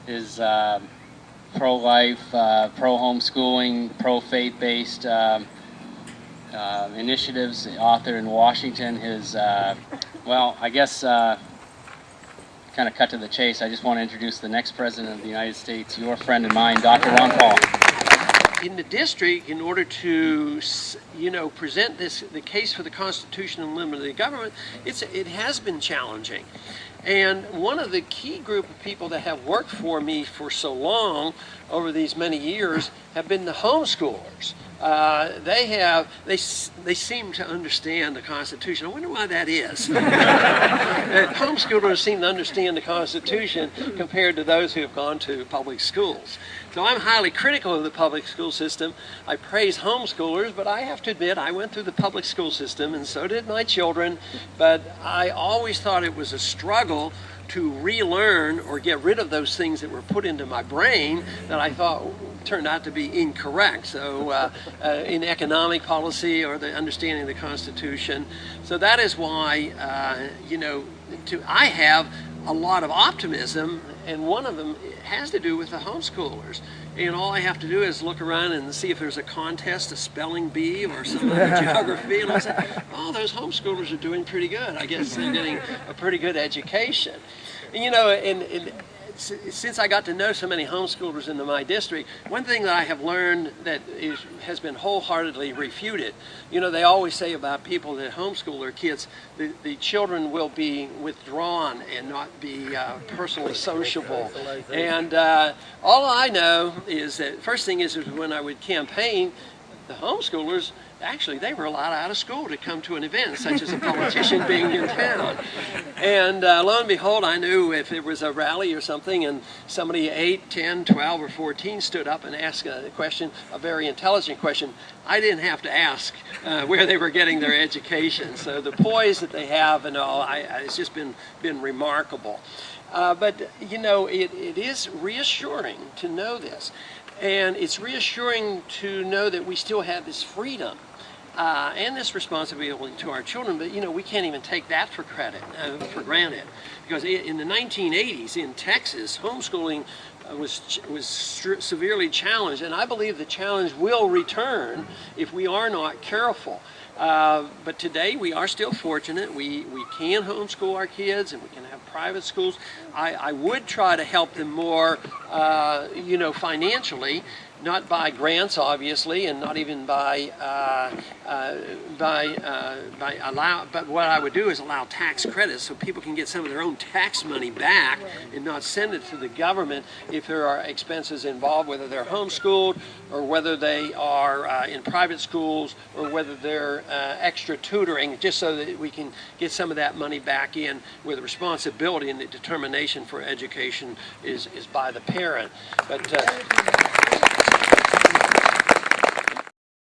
his pro-life, pro-homeschooling, pro-faith-based initiatives, author in Washington. His, well, I guess, kind of cut to the chase, I just want to introduce the next President of the United States, your friend and mine, Dr. Ron Paul. In the district, in order to, present the case for the Constitution and limit of the government, it has been challenging. And one of the key group of people that have worked for me for so long over these many years have been the homeschoolers. They seem to understand the Constitution. I wonder why that is. Homeschoolers seem to understand the Constitution compared to those who have gone to public schools. So I'm highly critical of the public school system. I praise homeschoolers, but I have to admit I went through the public school system, and so did my children. But I always thought it was a struggle to relearn or get rid of those things that were put into my brain that I thought turned out to be incorrect. So in economic policy or the understanding of the Constitution. So that is why, I have a lot of optimism, and one of them has to do with the homeschoolers. And all I have to do is look around and see if there's a contest, a spelling bee or some other geography, and I say, oh, those homeschoolers are doing pretty good. I guess they're getting a pretty good education. And since I got to know so many homeschoolers in my district, one thing that I have learned that has been wholeheartedly refuted, they always say about people that homeschool their kids, the children will be withdrawn and not be personally sociable. And all I know is that first thing is when I would campaign, the homeschoolers, actually, they were allowed out of school to come to an event, such as a politician being in town. And lo and behold, I knew if there was a rally or something and somebody 8, 10, 12, or 14 stood up and asked a question, a very intelligent question, I didn't have to ask where they were getting their education. So the poise that they have and all, it's just been remarkable. But, it is reassuring to know this. And it's reassuring to know that we still have this freedom and this responsibility to our children, but we can't even take that for granted. Because in the 1980s in Texas, homeschooling was severely challenged, and I believe the challenge will return if we are not careful. But today we are still fortunate. We can homeschool our kids, and we can have private schools. I would try to help them more, financially, not by grants, obviously, and not even by but what I would do is allow tax credits so people can get some of their own tax money back and not send it to the government if there are expenses involved, whether they're homeschooled or whether they are in private schools or whether they're extra tutoring, just so that we can get some of that money back in where the responsibility and the determination for education is by the parent. But